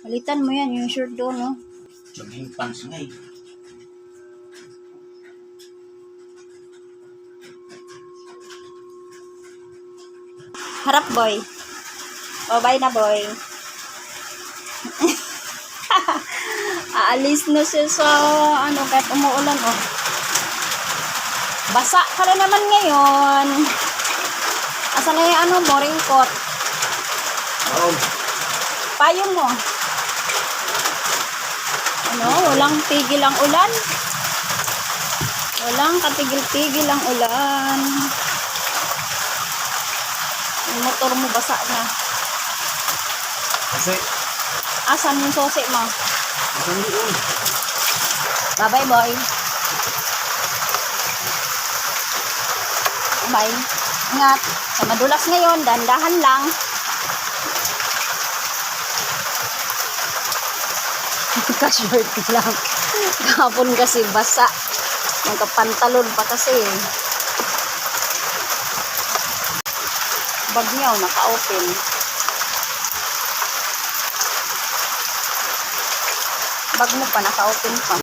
Palitan mo yan, yung shirt doon, no? Jogging pants nga eh. Harap, boy. O, bye na, boy. Aalis na siya sa, kahit umuulan, oh. Basa ka na naman ngayon. Asan na yung, mo, raincoat? Oo. Payong mo. Walang tigil ang ulan. Walang katigil-tigil ang ulan. Yung motor mo basa na. Kasi, Asan yung susi mo? isang doon. Bye-bye, boy. Bye. Ingat. Sa madulas ngayon, dandahan lang. Ka-short lang. Kahapon kasi basa. Nagkapantalon pa kasi. Bag niya, naka-open. Bag mo pa, naka-open pa.